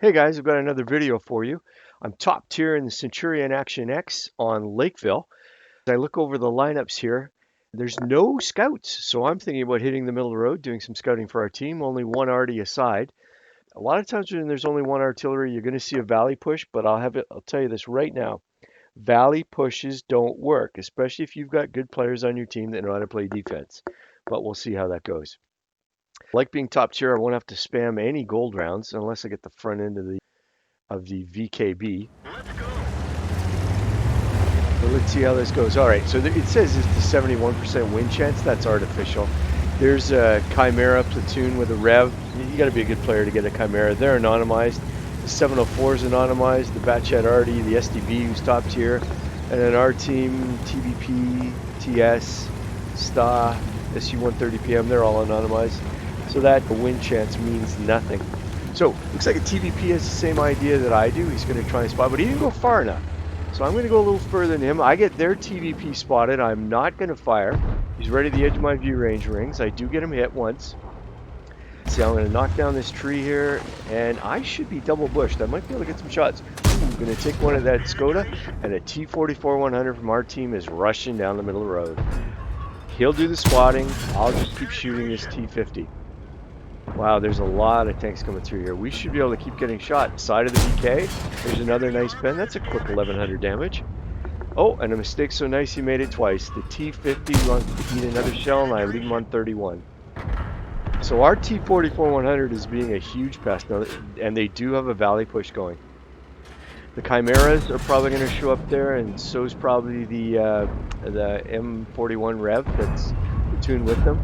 Hey guys, I've got another video for you. I'm top tier in the Centurion Action X on Lakeville. As I look over the lineups here, there's no scouts, so I'm thinking about hitting the middle of the road, doing some scouting for our team, only one arty aside. A lot of times when there's only one artillery, you're going to see a valley push, but I'll tell you this right now. Valley pushes don't work, especially if you've got good players on your team that know how to play defense. But we'll see how that goes. Like being top tier, I won't have to spam any gold rounds unless I get the front end of the VKB. So let's see how this goes. All right, so it says it's the 71% win chance. That's artificial. There's a Chimera platoon with a Rev. You got to be a good player to get a Chimera. They're anonymized. The 704 is anonymized. The Batchat Arty, the SDB who's top tier, and then our team, TVP, TS, STA, SU-130PM. They're all anonymized. So that win chance means nothing. So, looks like a TVP has the same idea that I do. He's going to try and spot, but he didn't go far enough. So I'm going to go a little further than him. I get their TVP spotted. I'm not going to fire. He's right at the edge of my view range rings. I do get him hit once. See, I'm going to knock down this tree here, and I should be double bushed. I might be able to get some shots. I'm going to take one of that Skoda, and a T-44-100 from our team is rushing down the middle of the road. He'll do the spotting. I'll just keep shooting this T-50. Wow, there's a lot of tanks coming through here. We should be able to keep getting shot. Side of the VK. There's another nice pen. That's a quick 1100 damage. Oh, and a mistake so nice he made it twice. The T-50 wants to eat another shell, and I leave him on 31. So our T-44-100 is being a huge pest now, and they do have a valley push going. The Chimeras are probably going to show up there, and so is probably the M41 Rev that's platooned with them.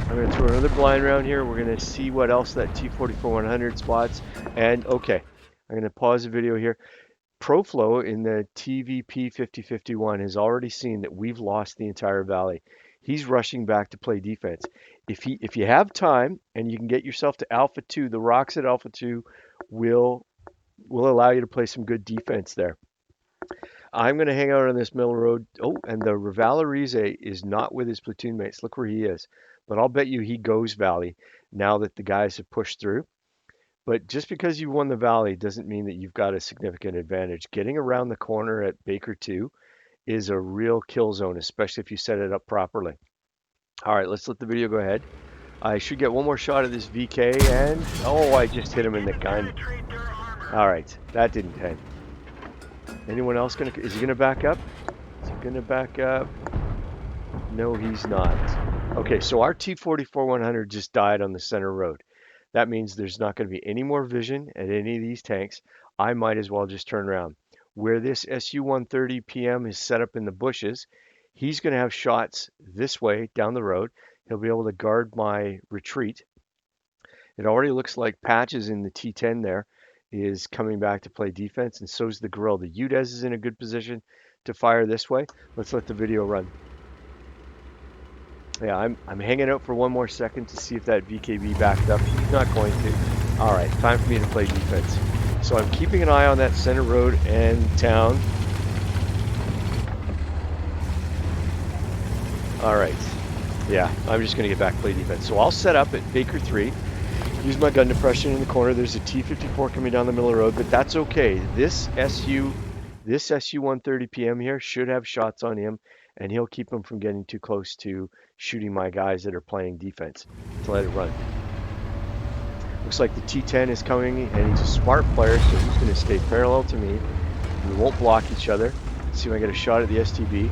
I'm going to throw another blind round here. We're going to see what else that T-44-100 spots. And okay, I'm going to pause the video here. ProFlow in the TVP 5051 has already seen that we've lost the entire valley. He's rushing back to play defense. If you have time and you can get yourself to Alpha 2, the rocks at Alpha 2 will allow you to play some good defense there. I'm going to hang out on this middle road. Oh, and the Valorize is not with his platoon mates. Look where he is. But I'll bet you he goes valley now that the guys have pushed through. But just because you won the valley doesn't mean that you've got a significant advantage. Getting around the corner at Baker 2 is a real kill zone, especially if you set it up properly. All right, let's let the video go ahead. I should get one more shot of this VK, and oh, I just hit him in the gun. All right, that didn't hit. Anyone else is he gonna back up? Is he gonna back up? No, he's not. Okay, so our T-44-100 just died on the center road. That means there's not going to be any more vision at any of these tanks. I might as well just turn around. Where this SU-130 PM is set up in the bushes, he's going to have shots this way down the road. He'll be able to guard my retreat. It already looks like Patches in the T-10 there is coming back to play defense, and so's the Gorilla. The UDES is in a good position to fire this way. Let's let the video run. Yeah, I'm hanging out for one more second to see if that VKB backed up. He's not going to. All right, time for me to play defense. So I'm keeping an eye on that center road and town. All right. Yeah, I'm just going to get back and play defense. So I'll set up at Baker 3. Use my gun depression in the corner. There's a T-54 coming down the middle of the road, but that's okay. This SU-130 PM here should have shots on him, and he'll keep him from getting too close to shooting my guys that are playing defense to let it run. Looks like the T-10 is coming, and he's a smart player, so he's going to stay parallel to me. We won't block each other. Let's see if I get a shot at the STB.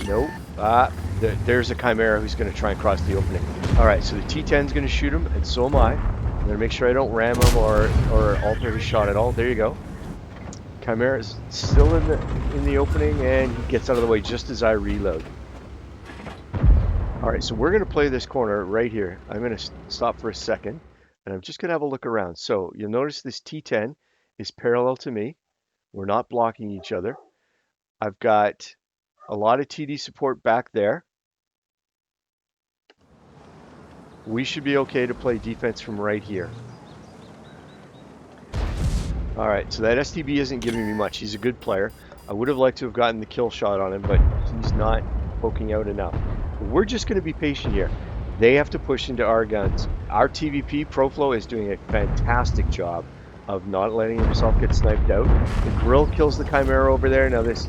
Nope. There's a Chimera who's going to try and cross the opening. All right, so the T-10 is going to shoot him, and so am I. I'm going to make sure I don't ram him or alter his shot at all. There you go. Chimera is still in the opening, and he gets out of the way just as I reload. All right, so we're going to play this corner right here. I'm going to stop for a second, and I'm just going to have a look around. So you'll notice this T-10 is parallel to me. We're not blocking each other. I've got a lot of TD support back there. We should be okay to play defense from right here. All right, so that STB isn't giving me much. He's a good player. I would have liked to have gotten the kill shot on him, but he's not poking out enough. We're just going to be patient here. They have to push into our guns. Our TVP Proflow is doing a fantastic job of not letting himself get sniped out. The grill kills the Chimera over there. Now this,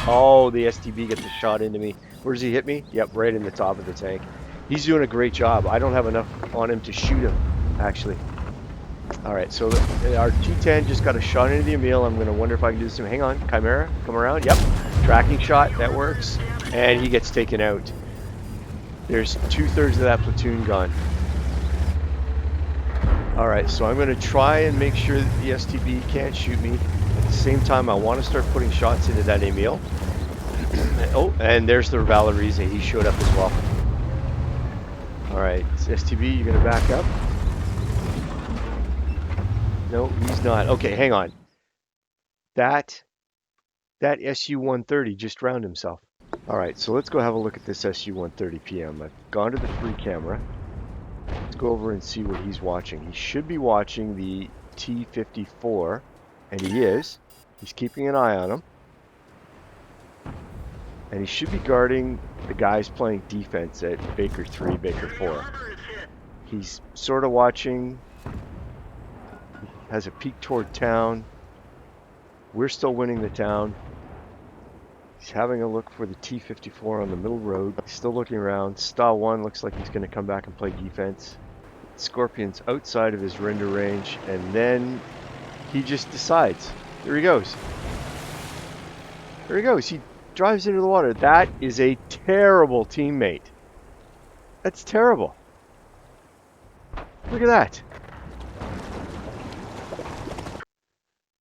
oh, the STB gets a shot into me. Where does he hit me? Yep, right in the top of the tank. He's doing a great job. I don't have enough on him to shoot him, actually. All right, so our T10 just got a shot into the Emil. I'm going to wonder if I can do this to him. Hang on, Chimera, come around. Yep, tracking shot, that works. And he gets taken out. There's 2/3 of that platoon gone. All right, so I'm going to try and make sure that the STB can't shoot me. At the same time, I want to start putting shots into that Emil. Oh, and there's the Valorize. He showed up as well. All right, STB, you're going to back up? No, he's not. Okay, hang on. That SU-130 just drowned himself. All right, so let's go have a look at this SU-130 PM. I've gone to the free camera. Let's go over and see what he's watching. He should be watching the T-54, and he is. He's keeping an eye on him. And he should be guarding the guys playing defense at Baker 3, Baker 4. He's sort of watching, has a peek toward town. We're still winning the town. He's having a look for the T-54 on the middle road. He's still looking around. Star 1 looks like he's going to come back and play defense. Scorpion's outside of his render range, and then he just decides. There he goes. There he goes. He drives into the water. That is a terrible teammate. That's terrible. Look at that.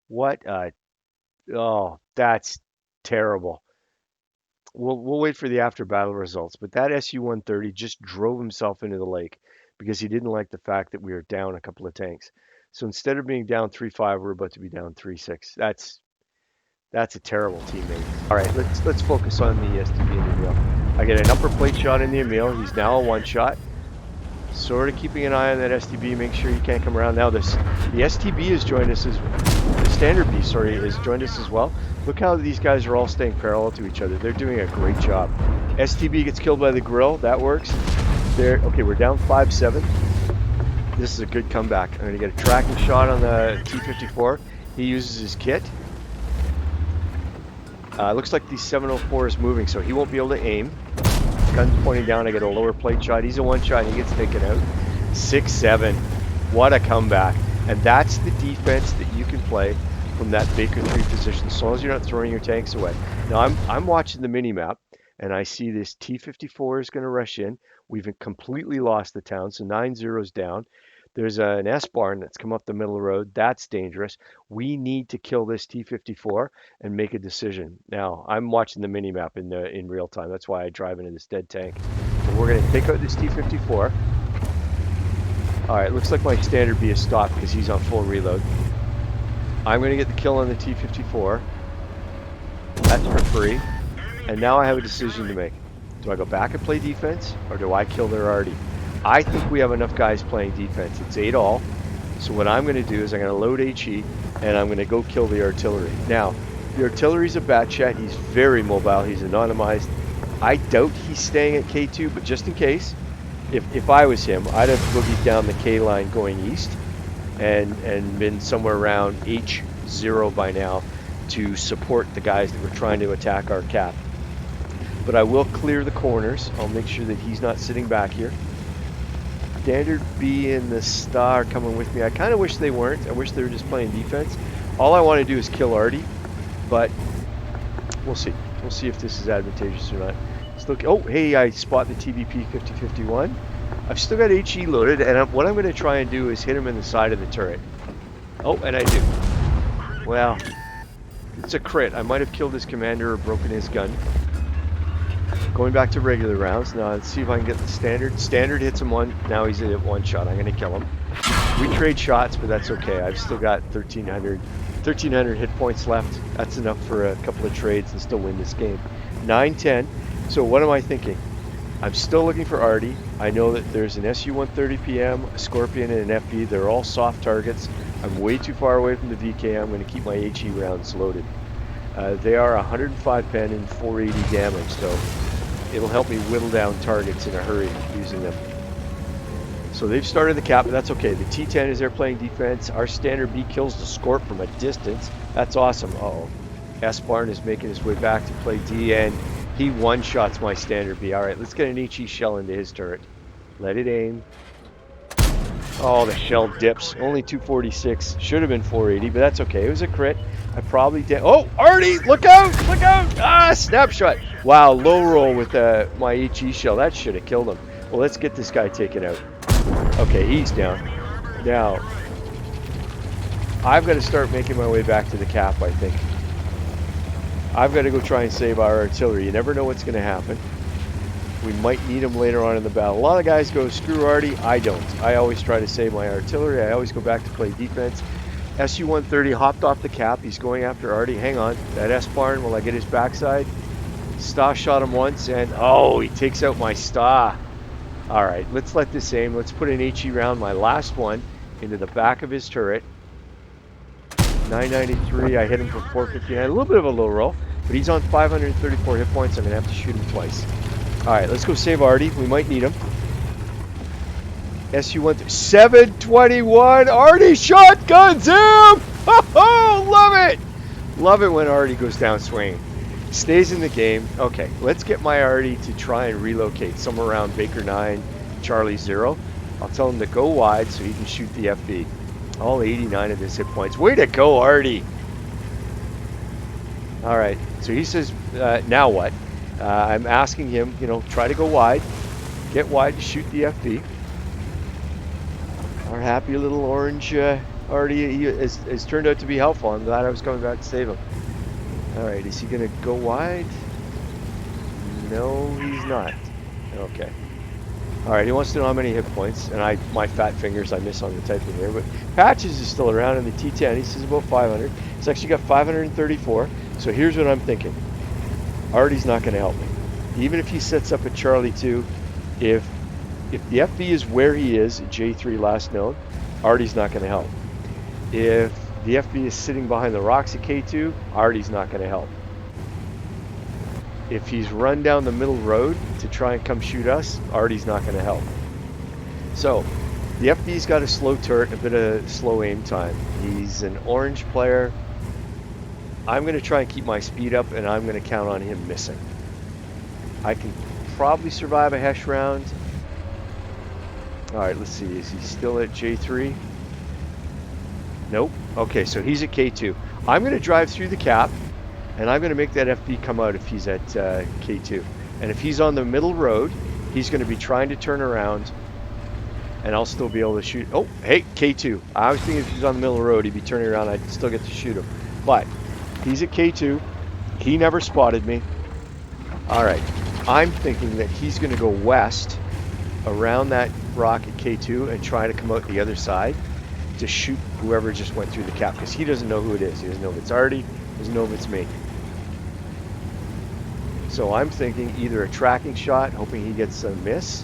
What a... Oh, that's terrible. We'll wait for the after battle results, but that SU-130 just drove himself into the lake because he didn't like the fact that we were down a couple of tanks. So instead of being down 3-5, we're about to be down 3-6. That's a terrible teammate. All right, let's focus on the STB in the Emil. I get an upper plate shot in the Emil. He's now a one shot. Sort of keeping an eye on that STB, make sure he can't come around. Now the STB has joined us as the standard B, sorry, has joined us as well. Look how these guys are all staying parallel to each other. They're doing a great job. STB gets killed by the grill. That works. There. Okay, we're down 5-7. This is a good comeback. I'm going to get a tracking shot on the T-54. He uses his kit. Looks like the 704 is moving, so he won't be able to aim. Gun's pointing down. I get a lower plate shot. He's a one shot. He gets taken out. 6-7. What a comeback. And that's the defense that you can play from that Baker 3 position, as long as you're not throwing your tanks away. Now, I'm watching the mini-map, and I see this T-54 is going to rush in. We've completely lost the town, so 9-0's down. There's an S-barn that's come up the middle of the road. That's dangerous. We need to kill this T-54 and make a decision. Now, I'm watching the mini-map in real time. That's why I drive into this dead tank. So we're going to take out this T-54. All right, looks like my standard B is stopped because he's on full reload. I'm going to get the kill on the T-54. That's for free. And now I have a decision to make. Do I go back and play defense, or do I kill their arty? I think we have enough guys playing defense. It's 8-all. So what I'm going to do is I'm going to load HE, and I'm going to go kill the artillery. Now, the artillery's a bat chat. He's very mobile. He's anonymized. I doubt he's staying at K2, but just in case, if I was him, I'd have boogied down the K line going east and been somewhere around H0 by now to support the guys that were trying to attack our cap. But I will clear the corners. I'll make sure that he's not sitting back here. Standard B and the Star coming with me. I kind of wish they weren't. I wish they were just playing defense. All I want to do is kill Artie, but we'll see. We'll see if this is advantageous or not. Let's look. Oh, hey, I spot the TVP 5051. I've still got HE loaded, and what I'm going to try and do is hit him in the side of the turret. Oh, and I do. Well, it's a crit. I might have killed his commander or broken his gun. Going back to regular rounds. Now let's see if I can get the standard. Standard hits him one. Now he's at one shot. I'm going to kill him. We trade shots, but that's okay. I've still got 1,300 hit points left. That's enough for a couple of trades and still win this game. 9-10. So what am I thinking? I'm still looking for Artie. I know that there's an SU-130 PM, a Scorpion, and an FB. They're all soft targets. I'm way too far away from the VK. I'm going to keep my HE rounds loaded. They are 105 pen and 480 damage, so it'll help me whittle down targets in a hurry using them. So they've started the cap, but that's okay. The T10 is there playing defense. Our standard B kills the Scorp from a distance. That's awesome. Uh-oh. S-Barn is making his way back to play D, and he one-shots my standard B. All right, let's get an HE shell into his turret. Let it aim. Oh, the shell dips. Only 246. Should have been 480, but that's okay. It was a crit. I probably did. Oh, Artie, look out! Look out! Ah, snapshot. Wow, low roll with my HE shell. That should have killed him. Well, let's get this guy taken out. Okay, he's down. Now, I've got to start making my way back to the cap, I think. I've got to go try and save our artillery. You never know what's going to happen. We might need them later on in the battle. A lot of guys go, screw Artie. I don't. I always try to save my artillery. I always go back to play defense. SU-130 hopped off the cap. He's going after Artie. Hang on. That S-Barn, will I get his backside? Sta shot him once, and oh, he takes out my Sta. All right, let's let this aim. Let's put an HE round, my last one, into the back of his turret. 993, I hit him for 459. A little bit of a low roll, but he's on 534 hit points. I'm going to have to shoot him twice. All right, let's go save Artie. We might need him. SU-1, 721. Artie shotguns him! Oh, love it! Love it when Artie goes down swinging. Stays in the game. Okay, let's get my Artie to try and relocate somewhere around Baker 9, Charlie 0. I'll tell him to go wide so he can shoot the FB. All 89 of his hit points. Way to go, Artie! All right, so he says, now what? I'm asking him, try to go wide. Get wide to shoot the FB. Our happy little orange Artie has turned out to be helpful. I'm glad I was coming back to save him. All right, is he going to go wide? No, he's not. Okay. All right, he wants to know how many hit points, and my fat fingers, I miss on the typing here, but Patches is still around in the T10. He says about 500. He's actually got 534. So here's what I'm thinking. Artie's not going to help me. Even if he sets up at Charlie 2, if the FB is where he is at J3 last known, Artie's not going to help. If the FB is sitting behind the rocks at K2, Artie's not going to help. If he's run down the middle road to try and come shoot us, Artie's not going to help. So, the FB's got a slow turret, a bit of slow aim time. He's an orange player. I'm going to try and keep my speed up, and I'm going to count on him missing. I can probably survive a Hesh round. All right, let's see. Is he still at J3? Nope. Okay, so he's at K2. I'm going to drive through the cap, and I'm going to make that FB come out if he's at K2. And if he's on the middle road, he's going to be trying to turn around, and I'll still be able to shoot. Oh, hey, K2. I was thinking if he's on the middle road, he'd be turning around. I'd still get to shoot him. But he's at K2. He never spotted me. All right. I'm thinking that he's going to go west around that rock at K2 and try to come out the other side to shoot whoever just went through the cap, because he doesn't know who it is. He doesn't know if it's Artie. He doesn't know if it's me. So I'm thinking either a tracking shot, hoping he gets a miss,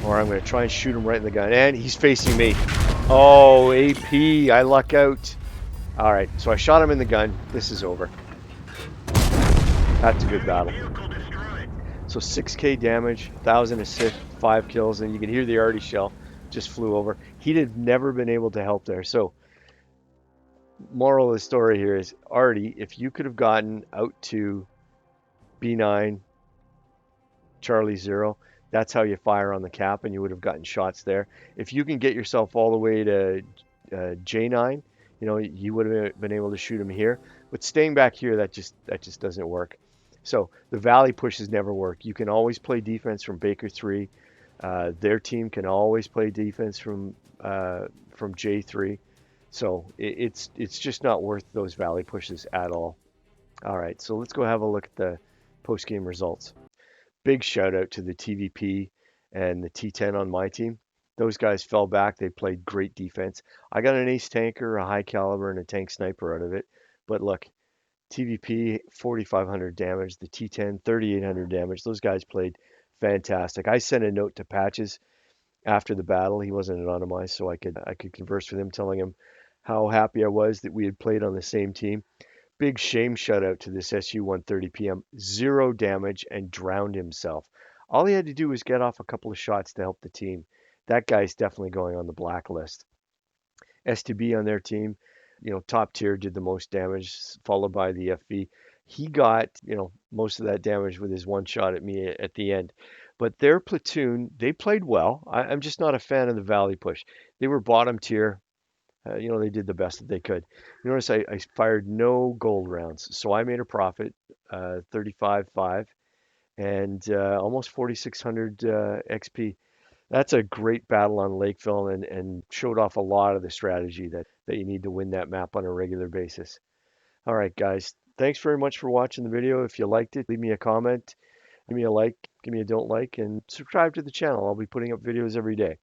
or I'm going to try and shoot him right in the gun. And he's facing me. Oh, AP. I luck out. All right, so I shot him in the gun. This is over. That's a good battle. So 6k damage, 1,000 assist, 5 kills, and you can hear the Artie shell just flew over. He'd have never been able to help there. So moral of the story here is, Artie, if you could have gotten out to B9, Charlie 0, that's how you fire on the cap, and you would have gotten shots there. If you can get yourself all the way to J9, you would have been able to shoot him here. But staying back here, that just doesn't work. So the valley pushes never work. You can always play defense from Baker 3. Their team can always play defense from J3. So it's just not worth those valley pushes at all. All right, so let's go have a look at the post-game results. Big shout out to the TVP and the T10 on my team. Those guys fell back. They played great defense. I got an ace tanker, a high caliber, and a tank sniper out of it. But look, TVP 4,500 damage, the T10 3,800 damage. Those guys played fantastic. I sent a note to Patches after the battle. He wasn't anonymized, so I could converse with him, telling him how happy I was that we had played on the same team. Big shame shout out to this SU-130 PM. 0 damage and drowned himself. All he had to do was get off a couple of shots to help the team. that guy's definitely going on the blacklist. S2B on their team, top tier, did the most damage, followed by the FV. He got, most of that damage with his one shot at me at the end. But their platoon, they played well. I'm just not a fan of the Valley push. They were bottom tier. They did the best that they could. You notice I fired no gold rounds, so I made a profit, 35.5 and almost 4,600 XP. That's a great battle on Lakeville and showed off a lot of the strategy that you need to win that map on a regular basis. All right, guys. Thanks very much for watching the video. If you liked it, leave me a comment, give me a like, give me a don't like, and subscribe to the channel. I'll be putting up videos every day.